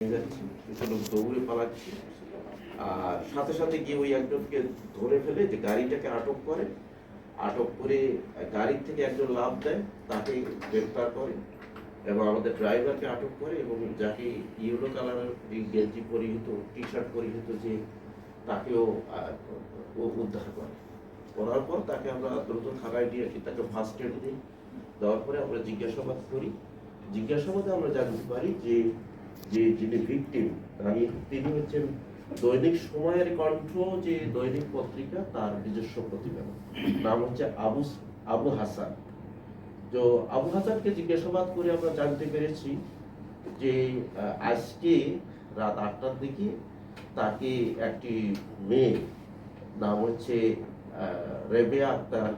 যাচ্ছি, কিছু লোক দৌড়ে পালাচ্ছে, আর সাথে সাথে গিয়ে ওই একজনকে ধরে ফেলে, যে গাড়িটাকে আটক করে, আটক করে গাড়ির থেকে একজন লাফ দেয়, তাকে গ্রেফতার করে এবং আমাদের ড্রাইভারকে আটক করে এবং যাকে ইয়েলো কালারের এই গেঞ্জি পরিহিত, টি শার্ট পরিহিত, যে তাকেও উদ্ধার করে। করার পর তাকে আমরা দ্রুত থানায় নিয়ে আসি, তাকে ফার্স্ট এড দিই। দেওয়ার পরে আমরা জিজ্ঞাসাবাদ করি। জিজ্ঞাসাবাদে আমরা জানতে পারি যে যিনি ভিকটিম তিনি হচ্ছেন দৈনিক সময়ের কণ্ঠ, যে দৈনিক পত্রিকা, তার নিজস্ব প্রতিবেদন। নাম হচ্ছে আবু হাসান। তো আবু হাসানকে জিজ্ঞাসাবাদ করে আমরা জানতে পেরেছি যে আজকে রাত 8টার দিকে তাকে একটি মেয়ে, নাম হচ্ছে রেবেয়া আক্তার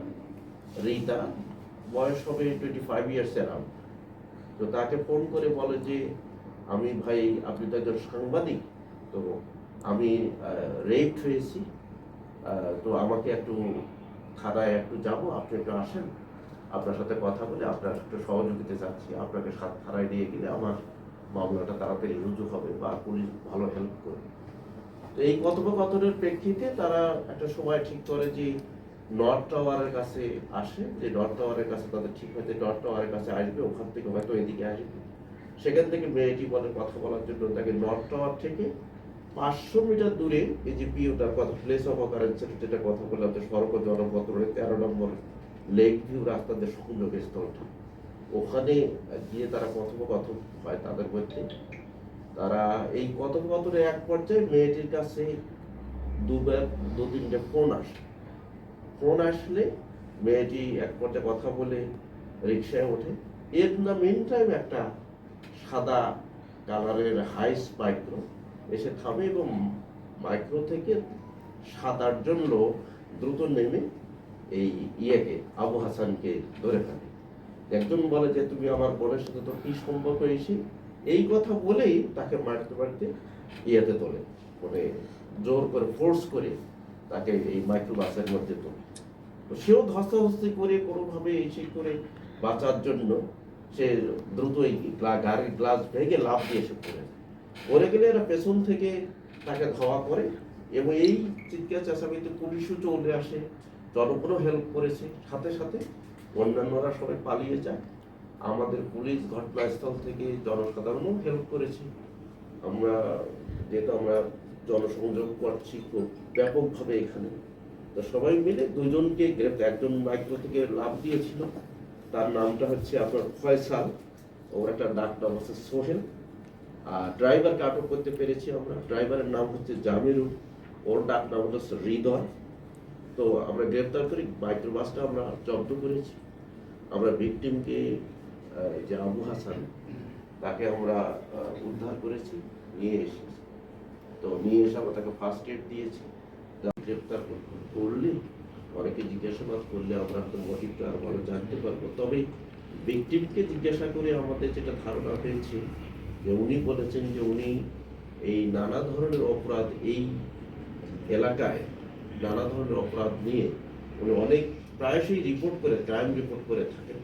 রিতা, বয়স হবে 25 ইয়ার্স অ্যারাউন্ড। তো তাকে ফোন করে বলে যে আমি ভাই, আপনি তো একজন সাংবাদিক, তো আমি রেপ হয়েছি, তো আমাকে একটু থানায় একটু যাবো, আপনি একটু আসেন, আপনার সাথে কথা বলে আপনার একটু সহযোগিতা চাচ্ছি, আপনাকে থানায় নিয়ে গেলে আমার মামলাটা তাড়াতাড়ি রুজু হবে বা পুলিশ ভালো হেল্প করবে। তো এই কথোপকথনের প্রেক্ষিতে তারা একটা সময় ঠিক করে যে নর্থ টাওয়ারের কাছে আসে, যে নর্থ টাওয়ারের কাছে তাদের ঠিক হয়েছে নর্থ টাওয়ারের কাছে আসবে, ওখান থেকে হয়তো এদিকে আসবে। সেখান থেকে মেয়েটি বলে কথা বলার জন্য তাকে নর্থ টাওয়ার থেকে 500 মিটার দূরে এই যে পিওটার কথা, প্লেস অফ অকারেন্স, যেটা কথা বললাম, যে সড়ক ও জনপথ 13 নম্বর লেক ভিউ রাস্তাদের সংযোগ স্থলটা, ওখানে গিয়ে তারা কথোপকথন হয় তাদের মধ্যে। তারা এই কথোপকথনের এক পর্যায়ে মেয়েটির কাছে দু তিনটে ফোন আসলে মেয়েটি এক পর্যায়ে কথা বলে রিক্সায় ওঠে। এর না মেন টাইম একটা সাদা কালারের হাইস মাইক্রো এসে থামে এবং মাইক্রো থেকে 7-8 জন লোক দ্রুত নেমে এই আবু হাসানকে ধরে ফেলে। একজন বলে যে তুমি আমার বোনের সাথে তো কি সম্পর্ক, এসে এই কথা বলেই তাকে মারতে মারতে তোলে, মানে জোর করে ফোর্স করে তাকে এই মাইক্রো বাসের মধ্যে তোলে। তো সেও ধস্তাধস্তি করে কোনোভাবে এসে করে বাঁচার জন্য সে দ্রুত এই গাড়ির গ্লাস ভেঙে লাফ দিয়ে এসে পড়ে গেলে এরা পেছন থেকে তাকে ধাওয়া করে এবং এই চিৎকার চেঁচামেচিতে পুলিশও চলে আসে, জনগণও হেল্প করেছে, সাথে সাথে অন্যান্যরা সবাই পালিয়ে যায়। আমাদের পুলিশ ঘটনাস্থল থেকে জনসাধারণও হেল্প করেছে। যেহেতু আমরা জনসংযোগ করছি খুব ব্যাপকভাবে এখানে, তো সবাই মিলে দুজনকে গ্রেপ্তার, একজন মাইক্রো থেকে লাভ দিয়েছিল, তার নামটা হচ্ছে আপনার ফয়সাল, ওর একটা ডাক নাম হচ্ছে সোহেল। আর ড্রাইভারকে আটক করতে পেরেছি আমরা, ড্রাইভারের নাম হচ্ছে জামিরুল, ওর ডাক নাম হচ্ছে হৃদয়। তো আমরা গ্রেপ্তার করি, মাইক্রোবাসটা আমরা জব্দ করেছি। আমরা ভিকটিমকে, যে আবু হাসান, তাকে আমরা উদ্ধার করেছি, নিয়ে এসেছি। তো নিয়ে এসে আমরা তাকে ফার্স্ট এড দিয়েছি। গ্রেপ্তার করলে অনেকে জিজ্ঞাসাবাদ করলে আমরা মোটিভটা আর ভালো জানতে পারবো। তবে ভিকটিমকে জিজ্ঞাসা করে আমাদের যেটা ধারণা পেয়েছে, যে উনি বলেছেন যে উনি এই নানা ধরনের অপরাধ, এই এলাকায় নানা ধরনের অপরাধ নিয়ে উনি অনেক প্রায়শই ক্রাইম রিপোর্ট করে থাকেন।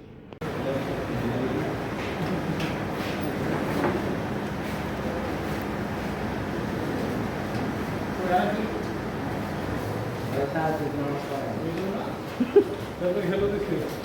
Hello,